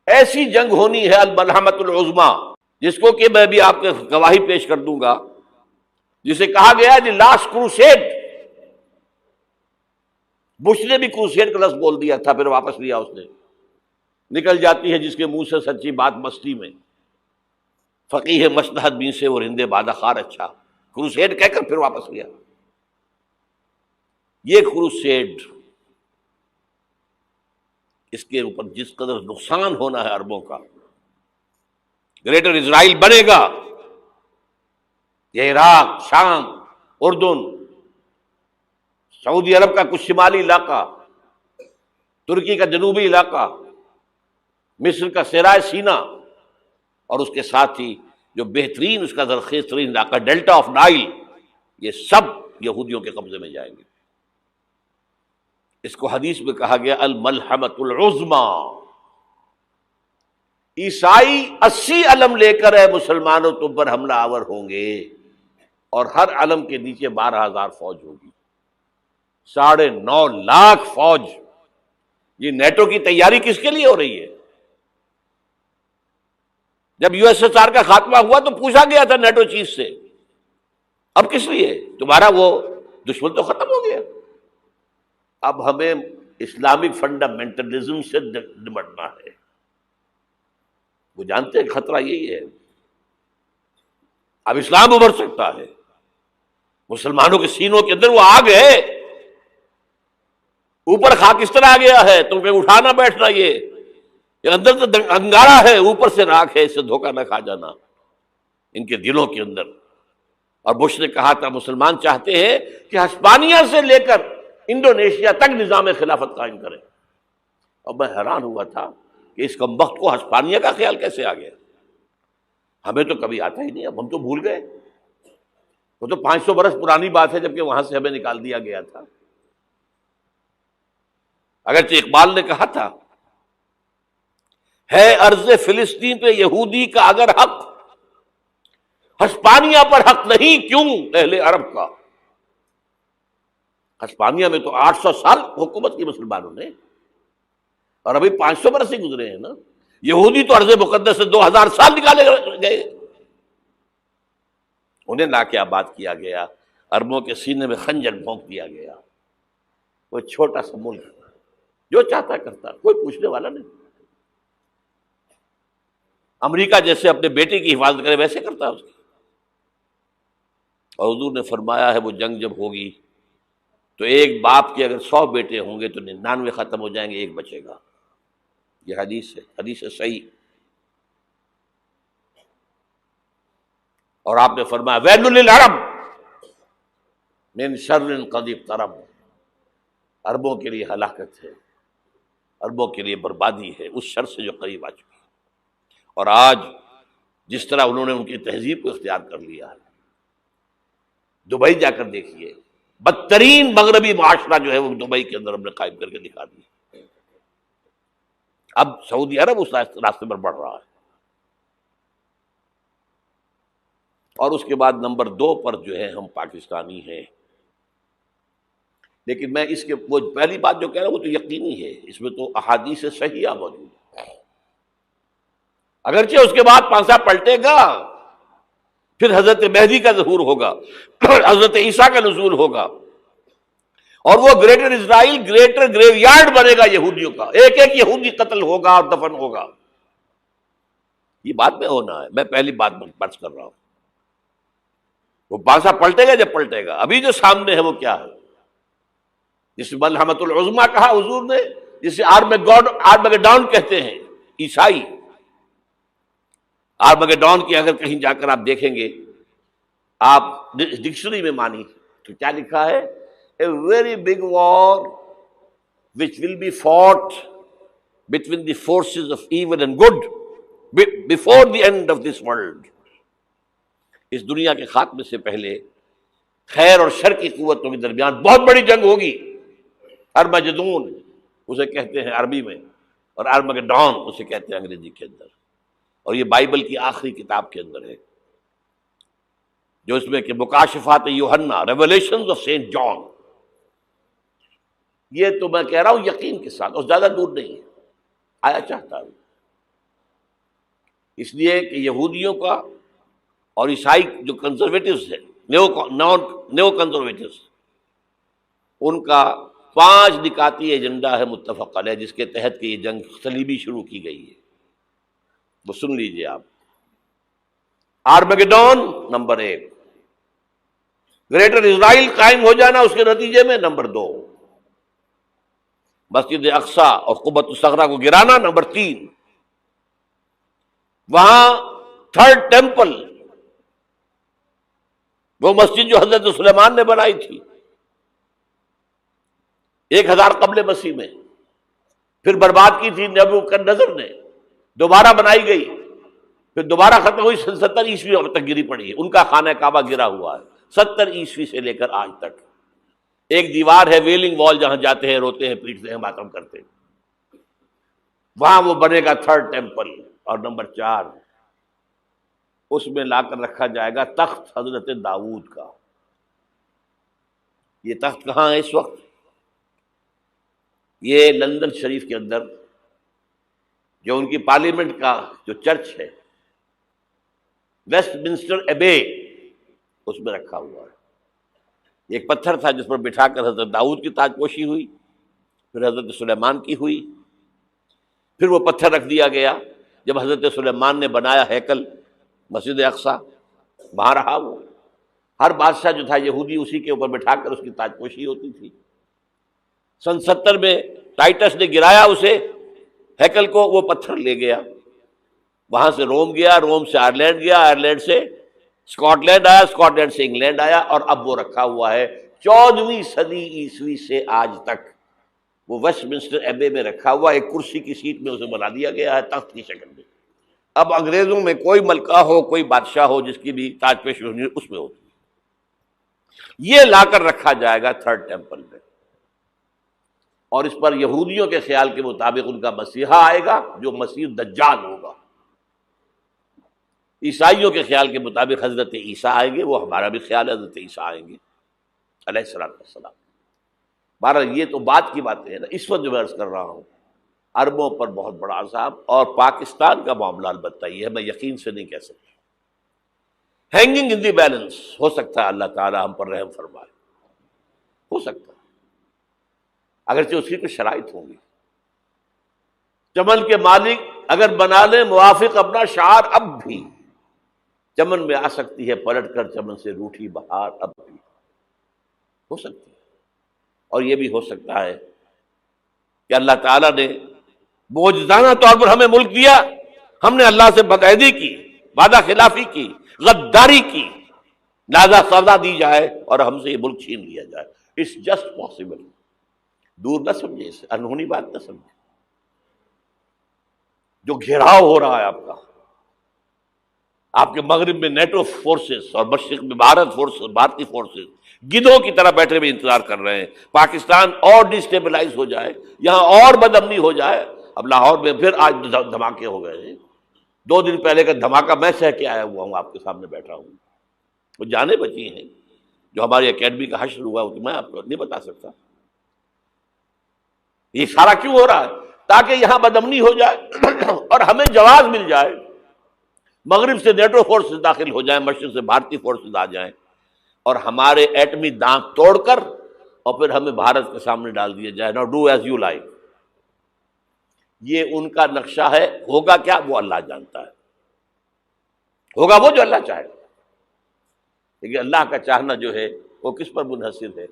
ایسی جنگ ہونی ہے الملحمۃ العظما، جس کو کہ میں بھی آپ کے گواہی پیش کر دوں گا، جسے کہا گیا ہے دی لاسٹ کروسیڈ۔ بش نے بھی کروسیڈ کا لفظ بول دیا تھا، پھر واپس لیا اس نے۔ نکل جاتی ہے جس کے منہ سے سچی بات مستی میں، فقیہ مصلحت بین سے وہ رندے بادہ خار اچھا، کروسیڈ کہہ کر پھر واپس لیا۔ یہ کروسیڈ، اس کے اوپر جس قدر نقصان ہونا ہے عربوں کا، گریٹر اسرائیل بنے گا، یہ عراق، شام، اردن، سعودی عرب کا کچھ شمالی علاقہ، ترکی کا جنوبی علاقہ، مصر کا صحرائے سینا، اور اس کے ساتھ ہی جو بہترین اس کا زرخیز ترین علاقہ ڈیلٹا آف نائل، یہ سب یہودیوں کے قبضے میں جائیں گے۔ اس کو حدیث میں کہا گیا الملحمۃ العظما۔ عیسائی 80 علم لے کر اے مسلمانوں تم پر حملہ آور ہوں گے، اور ہر علم کے نیچے 12,000 فوج ہوگی، 9.5 لاکھ فوج۔ یہ نیٹو کی تیاری کس کے لیے ہو رہی ہے؟ جب یو ایس ایس آر کا خاتمہ ہوا تو پوچھا گیا تھا نیٹو چیف سے، اب کس لیے؟ تمہارا وہ دشمن تو ختم ہو گیا، اب ہمیں اسلامک فنڈامنٹلزم سے نمٹنا ہے۔ وہ جانتے ہیں خطرہ یہی ہے، اب اسلام ابھر سکتا ہے، مسلمانوں کے سینوں کے اندر وہ آگ ہے، اوپر خاکستر آ گیا ہے، تم پہ اٹھانا بیٹھنا، یہ اندر تو انگارہ ہے، اوپر سے راکھ ہے، اس سے دھوکہ نہ کھا جانا ان کے دلوں کے اندر۔ اور بش نے کہا تھا مسلمان چاہتے ہیں کہ ہسپانیہ سے لے کر انڈونیشیا تک نظام خلافت قائم کریں، اور میں حیران ہوا تھا کہ اس کمبخت کو ہسپانیہ کا خیال کیسے آ گیا؟ ہمیں تو کبھی آتا ہی نہیں، اب ہم تو بھول گئے، وہ تو 500 برس پرانی بات ہے جبکہ وہاں سے ہمیں نکال دیا گیا تھا۔ اگرچہ اقبال نے کہا تھا ہے ارض فلسطین پہ یہودی کا اگر حق، ہسپانیہ پر حق نہیں کیوں اہل عرب کا؟ ہسپانیہ میں تو 800 سال حکومت کی مسلمانوں نے، اور ابھی 500 برس سے گزرے ہیں نا۔ یہودی تو ارض مقدس سے 2000 سال نکالے گئے، انہیں لا کے آباد کیا گیا، عربوں کے سینے میں خنجر بھونک دیا گیا۔ وہ چھوٹا سا ملک جو چاہتا کرتا، کوئی پوچھنے والا نہیں۔ امریکہ جیسے اپنے بیٹے کی حفاظت کرے ویسے کرتا اس کی۔ اور حضور نے فرمایا ہے وہ جنگ جب ہوگی تو ایک باپ کے اگر 100 بیٹے ہوں گے تو 99 ختم ہو جائیں گے، ایک بچے گا۔ یہ حدیث ہے، حدیث ہے صحیح۔ اور آپ نے فرمایا ویل للعرب من شر قد اقترب، عربوں کے لیے ہلاکت ہے، عربوں کے لیے بربادی ہے اس شر سے جو قریب آ چکی ہے۔ اور آج جس طرح انہوں نے ان کی تہذیب کو اختیار کر لیا ہے، دبئی جا کر دیکھیے، بدترین مغربی معاشرہ جو ہے وہ دبئی کے اندر ہم نے قائم کر کے دکھا دیا۔ اب سعودی عرب اس راستے پر بڑھ رہا ہے۔ اور اس کے بعد نمبر 2 پر جو ہے ہم پاکستانی ہیں، لیکن میں اس کے وہ پہلی بات جو کہہ رہا ہوں وہ تو یقینی ہے، اس میں تو احادیث صحیحہ موجود ہے۔ اگرچہ اس کے بعد پانسا پلٹے گا، پھر حضرت مہدی کا ظہور ہوگا، حضرت عیسیٰ کا نزول ہوگا، اور وہ گریٹر اسرائیل گریٹر گریو یارڈ بنے گا یہودیوں کا، ایک ایک یہودی قتل ہوگا اور دفن ہوگا۔ یہ بات میں ہونا ہے، میں پہلی بات برس کر رہا ہوں۔ وہ پانسا پلٹے گا جب پلٹے گا، ابھی جو سامنے ہے وہ کیا ہے؟ جس ملحمۃ العظما کہا حضور نے، جسے آرمگیڈون کہتے ہیں عیسائی۔ آرمگیڈون کی اگر کہیں جا کر آپ دیکھیں گے، آپ ڈکشنری میں مانی تو کیا لکھا ہے؟ A very big war which will be fought between the forces of evil and good before the end of this world. اس دنیا کے خاتمے سے پہلے خیر اور شر کی قوتوں کے درمیان بہت بڑی جنگ ہوگی۔ ارمجدون اسے کہتے ہیں عربی میں، اور آرمگیڈون اسے کہتے ہیں انگریزی کے اندر، اور یہ بائبل کی آخری کتاب کے اندر ہے، جو اس میں کہ مکاشفات یوحنا، ریویلیشنز آف سینٹ جان۔ یہ تو میں کہہ رہا ہوں یقین کے ساتھ، اور زیادہ دور نہیں ہے، آیا چاہتا ہوں اس لیے کہ یہودیوں کا اور عیسائی جو کنزرویٹوز ہیں، نیو کنزرویٹوز، ان کا 5 نکاتی ایجنڈا ہے متفق علیہ، جس کے تحت کہ یہ جنگ صلیبی شروع کی گئی ہے. وہ سن لیجئے آپ. آرمیگیڈون نمبر 1، گریٹر اسرائیل قائم ہو جانا اس کے نتیجے میں نمبر 2، مسجد اقصی اور قبۃ الصغریٰ کو گرانا نمبر 3، وہاں تھرڈ ٹیمپل، وہ مسجد جو حضرت سلیمان نے بنائی تھی 1000 قبل مسیح میں، پھر برباد کی تھی نبوکدنضر نے، دوبارہ بنائی گئی، پھر دوبارہ ختم ہوئی 70 عیسوی تک گری پڑی ہے. ان کا خانہ کعبہ گرا ہوا ہے 70 عیسوی سے لے کر آج تک. ایک دیوار ہے ویلنگ وال، جہاں جاتے ہیں، روتے ہیں، پیٹتے ہیں، ماتم کرتے ہیں، وہاں وہ بنے گا تھرڈ ٹیمپل. اور نمبر 4، اس میں لا کر رکھا جائے گا تخت حضرت داؤد کا. یہ تخت کہاں ہے اس وقت؟ یہ لندن شریف کے اندر جو ان کی پارلیمنٹ کا جو چرچ ہے، ویسٹ منسٹر ایبے، اس میں رکھا ہوا ہے. ایک پتھر تھا جس پر بٹھا کر حضرت داؤد کی تاج پوشی ہوئی، پھر حضرت سلیمان کی ہوئی، پھر وہ پتھر رکھ دیا گیا جب حضرت سلیمان نے بنایا ہیکل مسجد اقصی، وہاں رہا وہ. ہر بادشاہ جو تھا یہودی اسی کے اوپر بٹھا کر اس کی تاج پوشی ہوتی تھی. سن 70 میں ٹائٹس نے گرایا اسے، ہیکل کو، وہ پتھر لے گیا، وہاں سے روم گیا، روم سے آئرلینڈ گیا، آئرلینڈ سے اسکاٹ لینڈ آیا، اسکاٹ لینڈ سے انگلینڈ آیا، اور اب وہ رکھا ہوا ہے 14ویں صدی عیسوی سے آج تک. وہ ویسٹ منسٹر ایبے میں رکھا ہوا، ایک کرسی کی سیٹ میں اسے بنا دیا گیا ہے تخت کی شکل میں. اب انگریزوں میں کوئی ملکہ ہو، کوئی بادشاہ ہو جس کی بھی تاج پوشی ہونی اس میں ہوتی. یہ لا کر رکھا جائے گا تھرڈ ٹیمپل میں، اور اس پر یہودیوں کے خیال کے مطابق ان کا مسیحا آئے گا جو مسیح دجال ہوگا. عیسائیوں کے خیال کے مطابق حضرت عیسیٰ آئیں گے، وہ ہمارا بھی خیال ہے حضرت عیسیٰ آئیں گے علیہ السلام. بہرحال یہ تو بات کی باتیں ہیں نا. اس وقت جو میں عرض کر رہا ہوں، عربوں پر بہت بڑا عذاب، اور پاکستان کا معاملہ البتہ یہ ہے، میں یقین سے نہیں کہہ سکتا. ہینگنگ ان دی بیلنس، ہو سکتا ہے اللہ تعالی ہم پر رحم فرمائے، ہو سکتا ہے، اگرچہ اس کی کچھ شرائط ہوں گی. چمن کے مالک اگر بنا لیں موافق اپنا شعار، اب بھی چمن میں آ سکتی ہے پلٹ کر چمن سے روٹھی بہار، اب بھی ہو سکتی ہے. اور یہ بھی ہو سکتا ہے کہ اللہ تعالیٰ نے معجزانہ طور پر ہمیں ملک دیا، ہم نے اللہ سے بدعہدی کی، وعدہ خلافی کی، غداری کی، لہذا سزا دی جائے اور ہم سے یہ ملک چھین لیا جائے. It's just possible. دور نہ سمجھے اسے، انہونی بات نہ سمجھے. جو گھیراؤ ہو رہا ہے آپ کے مغرب میں نیٹو فورسز اور مشرق میں بھارتی فورسز گدھوں کی طرح بیٹھے ہوئے انتظار کر رہے ہیں پاکستان اور ڈسٹیبلائز ہو جائے، یہاں اور بدامنی ہو جائے. اب لاہور میں پھر آج دھماکے ہو گئے ہیں. 2 دن پہلے کا دھماکہ میں سہ کے آیا ہوا ہوں، آپ کے سامنے بیٹھا ہوں. وہ جانیں بچی ہیں جو ہماری اکیڈمی کا حشر ہوا، میں آپ کو نہیں بتا سکتا. یہ سارا کیوں ہو رہا ہے؟ تاکہ یہاں بدامنی ہو جائے اور ہمیں جواز مل جائے. مغرب سے نیٹو فورسز داخل ہو جائیں، مشرق سے بھارتی فورسز آ جائیں، اور ہمارے ایٹمی دانت توڑ کر اور پھر ہمیں بھارت کے سامنے ڈال دیا جائے. Now do as you like. یہ ان کا نقشہ ہے. ہوگا کیا وہ اللہ جانتا ہے، ہوگا وہ جو اللہ چاہے. لیکن اللہ کا چاہنا جو ہے وہ کس پر منحصر ہے؟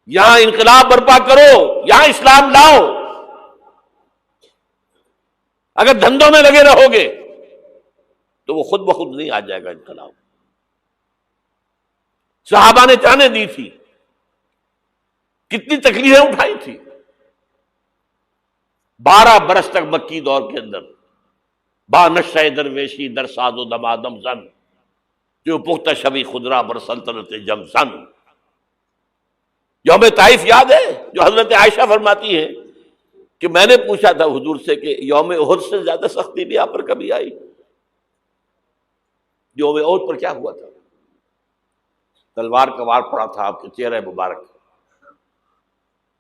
یہاں انقلاب برپا کرو، یہاں اسلام لاؤ. اگر دھندوں میں لگے رہو گے تو وہ خود بخود نہیں آ جائے گا انقلاب. صحابہ نے جانیں دی تھی، کتنی تکلیفیں اٹھائی تھی. 12 برس تک مکی دور کے اندر با نشہ درویشی در ساز و دمادم زن، جو پختہ شبی خدرا بر سلطنت جم سن. یوم طائف یاد ہے جو حضرت عائشہ فرماتی ہے کہ میں نے پوچھا تھا حضور سے کہ یوم احد سے زیادہ سختی بھی آپ پر کبھی آئی؟ یوم احد پر کیا ہوا تھا؟ تلوار کا وار پڑا تھا آپ کے چہرہ مبارک.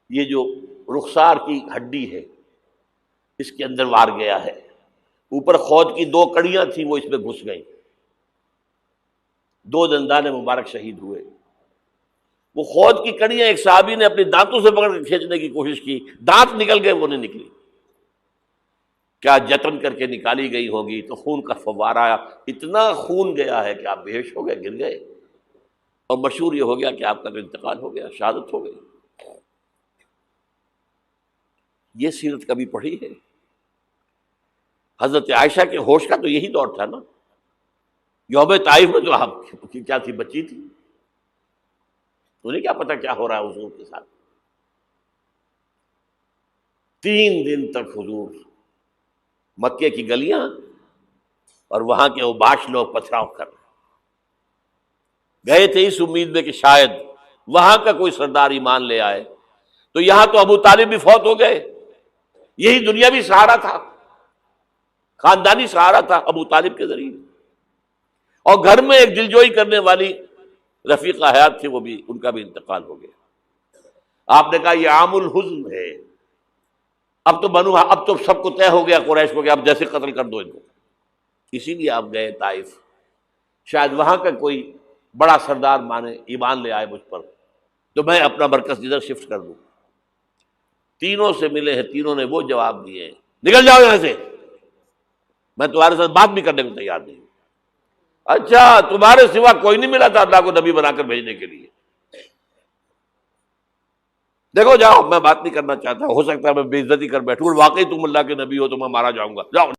یہ جو رخسار کی ہڈی ہے اس کے اندر وار گیا ہے. اوپر خود کی 2 کڑیاں تھیں، وہ اس میں گھس گئیں، 2 دندان مبارک شہید ہوئے۔ وہ خود کی کڑیاں ایک صحابی نے اپنے دانتوں سے پکڑ کے کھینچنے کی کوشش کی، دانت نکل گئے، وہ نہیں نکلی۔ کیا جتن کر کے نکالی گئی ہوگی تو خون کا فوارہ آیا، اتنا خون گیا ہے کہ آپ بے ہوش ہو گئے، گر گئے، اور مشہور یہ ہو گیا کہ آپ کا تو انتقال ہو گیا، شہادت ہو گئی۔ یہ سیرت کبھی پڑھی ہے؟ حضرت عائشہ کے ہوش کا تو یہی دور تھا نا، یوم طائف میں تو آپ کی کیا تھی، بچی تھی، انہیں کیا پتا کیا ہو رہا ہے حضور کے ساتھ۔ 3 دن تک حضور مکے کی گلیاں اور وہاں کے اوباش لوگ پتھراؤ کر رہے، گئے تھے اس امید میں کہ شاید وہاں کا کوئی سردار ایمان لے آئے، تو یہاں تو ابو طالب بھی فوت ہو گئے، یہی دنیاوی سہارا تھا، خاندانی سہارا تھا ابو طالب کے ذریعے، اور گھر میں ایک دلجوئی کرنے والی رفیقہ حیات تھی، وہ بھی، ان کا بھی انتقال ہو گیا۔ آپ نے کہا یہ عام الحزن ہے، اب تو سب کو طے ہو گیا قریش کو کہ اب جیسے قتل کر دو ان کو، اسی لیے آپ گئے طائف، شاید وہاں کا کوئی بڑا سردار مانے، ایمان لے آئے مجھ پر، تو میں اپنا مرکز ادھر شفٹ کر دوں۔ تینوں سے ملے ہیں، تینوں نے وہ جواب دیے ہیں، نکل جاؤ یہاں سے، میں تمہارے ساتھ بات بھی کرنے کو تیار نہیں۔ اچھا، تمہارے سوا کوئی نہیں ملا تھا اللہ کو نبی بنا کر بھیجنے کے لیے؟ دیکھو جاؤ، میں بات نہیں کرنا چاہتا، ہو سکتا ہے میں بے عزتی کر بیٹھوں، اور واقعی تم اللہ کے نبی ہو تو میں مارا جاؤں گا، جاؤ۔